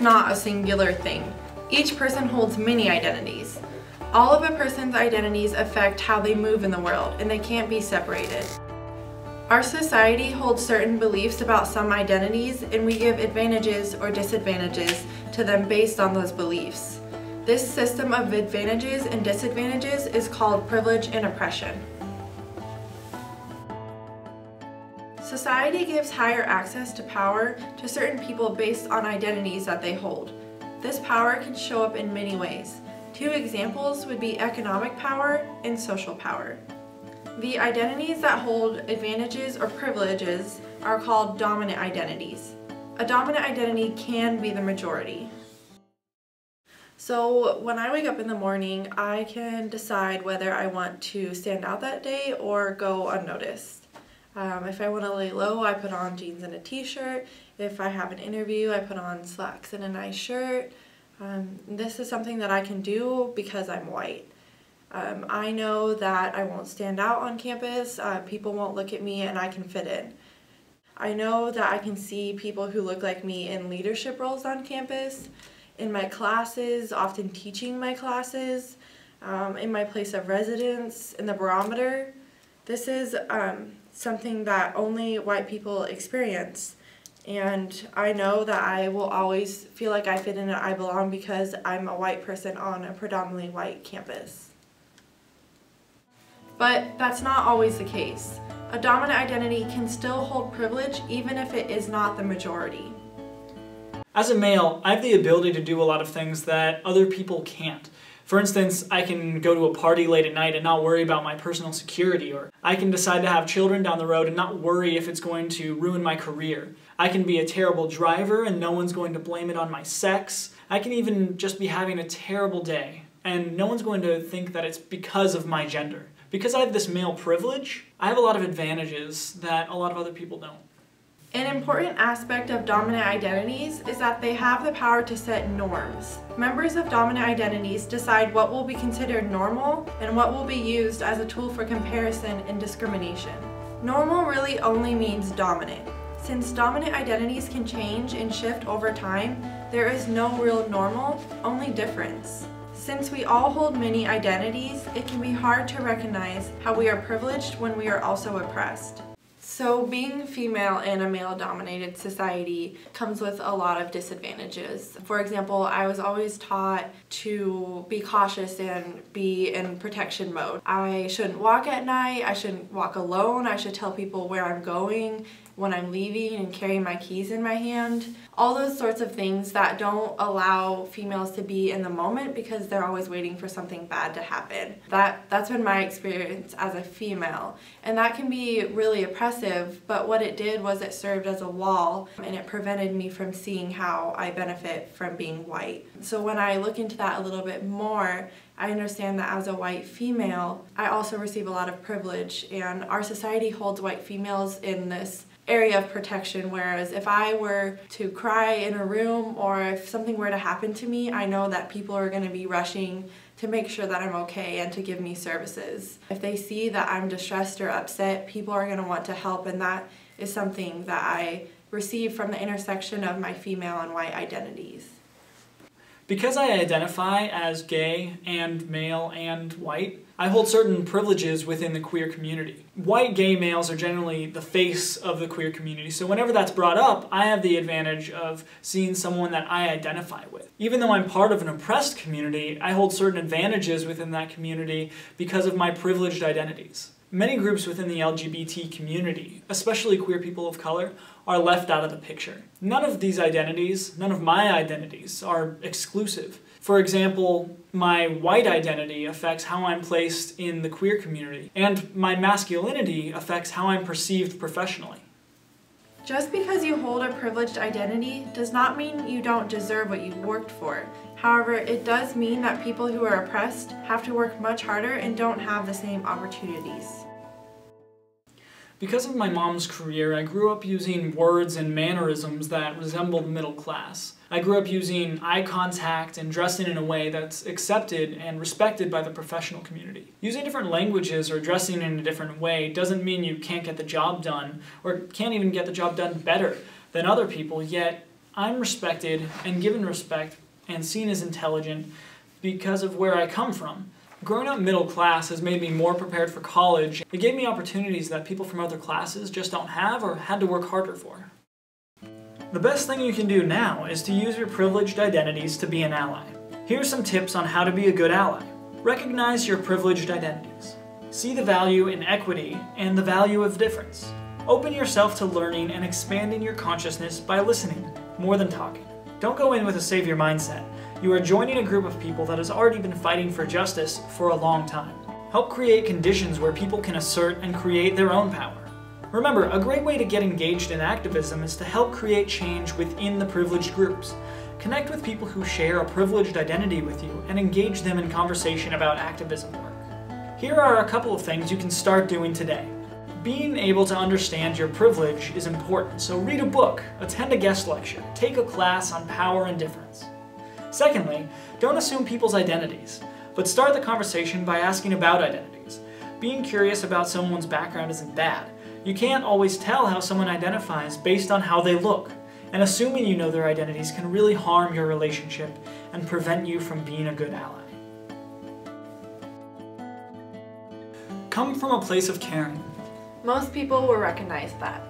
not a singular thing. Each person holds many identities. All of a person's identities affect how they move in the world, and they can't be separated. Our society holds certain beliefs about some identities, and we give advantages or disadvantages to them based on those beliefs. This system of advantages and disadvantages is called privilege and oppression. Society gives higher access to power to certain people based on identities that they hold. This power can show up in many ways. Two examples would be economic power and social power. The identities that hold advantages or privileges are called dominant identities. A dominant identity can be the majority. So when I wake up in the morning, I can decide whether I want to stand out that day or go unnoticed. If I want to lay low, I put on jeans and a t-shirt. If I have an interview, I put on slacks and a nice shirt. This is something that I can do because I'm white. I know that I won't stand out on campus, people won't look at me, and I can fit in. I know that I can see people who look like me in leadership roles on campus, in my classes, often teaching my classes, in my place of residence, in the barometer. This is something that only white people experience. And I know that I will always feel like I fit in and I belong because I'm a white person on a predominantly white campus. But that's not always the case. A dominant identity can still hold privilege even if it is not the majority. As a male, I have the ability to do a lot of things that other people can't. For instance, I can go to a party late at night and not worry about my personal security, or I can decide to have children down the road and not worry if it's going to ruin my career. I can be a terrible driver and no one's going to blame it on my sex. I can even just be having a terrible day and no one's going to think that it's because of my gender. Because I have this male privilege, I have a lot of advantages that a lot of other people don't. An important aspect of dominant identities is that they have the power to set norms. Members of dominant identities decide what will be considered normal and what will be used as a tool for comparison and discrimination. Normal really only means dominant. Since dominant identities can change and shift over time, there is no real normal, only difference. Since we all hold many identities, it can be hard to recognize how we are privileged when we are also oppressed. So being female in a male-dominated society comes with a lot of disadvantages. For example, I was always taught to be cautious and be in protection mode. I shouldn't walk at night, I shouldn't walk alone, I should tell people where I'm going, when I'm leaving, and carry my keys in my hand. All those sorts of things that don't allow females to be in the moment because they're always waiting for something bad to happen. That's been my experience as a female. And that can be really oppressive, but what it did was it served as a wall and it prevented me from seeing how I benefit from being white. So when I look into that a little bit more, I understand that as a white female, I also receive a lot of privilege, and our society holds white females in this area of protection, whereas if I were to cry in a room or if something were to happen to me, I know that people are going to be rushing to make sure that I'm okay and to give me services. If they see that I'm distressed or upset, people are going to want to help, and that is something that I receive from the intersection of my female and white identities. Because I identify as gay and male and white, I hold certain privileges within the queer community. White gay males are generally the face of the queer community, so whenever that's brought up, I have the advantage of seeing someone that I identify with. Even though I'm part of an oppressed community, I hold certain advantages within that community because of my privileged identities. Many groups within the LGBT community, especially queer people of color, are left out of the picture. None of these identities, none of my identities, are exclusive. For example, my white identity affects how I'm placed in the queer community, and my masculinity affects how I'm perceived professionally. Just because you hold a privileged identity does not mean you don't deserve what you've worked for. However, it does mean that people who are oppressed have to work much harder and don't have the same opportunities. Because of my mom's career, I grew up using words and mannerisms that resembled middle class. I grew up using eye contact and dressing in a way that's accepted and respected by the professional community. Using different languages or dressing in a different way doesn't mean you can't get the job done, or can't even get the job done better than other people, yet I'm respected and given respect and seen as intelligent because of where I come from. Growing up middle class has made me more prepared for college. It gave me opportunities that people from other classes just don't have or had to work harder for. The best thing you can do now is to use your privileged identities to be an ally. Here are some tips on how to be a good ally. Recognize your privileged identities. See the value in equity and the value of difference. Open yourself to learning and expanding your consciousness by listening, more than talking. Don't go in with a savior mindset. You are joining a group of people that has already been fighting for justice for a long time. Help create conditions where people can assert and create their own power. Remember, a great way to get engaged in activism is to help create change within the privileged groups. Connect with people who share a privileged identity with you and engage them in conversation about activism work. Here are a couple of things you can start doing today. Being able to understand your privilege is important, so read a book, attend a guest lecture, take a class on power and difference. Secondly, don't assume people's identities, but start the conversation by asking about identities. Being curious about someone's background isn't bad. You can't always tell how someone identifies based on how they look, and assuming you know their identities can really harm your relationship and prevent you from being a good ally. Come from a place of caring. Most people will recognize that.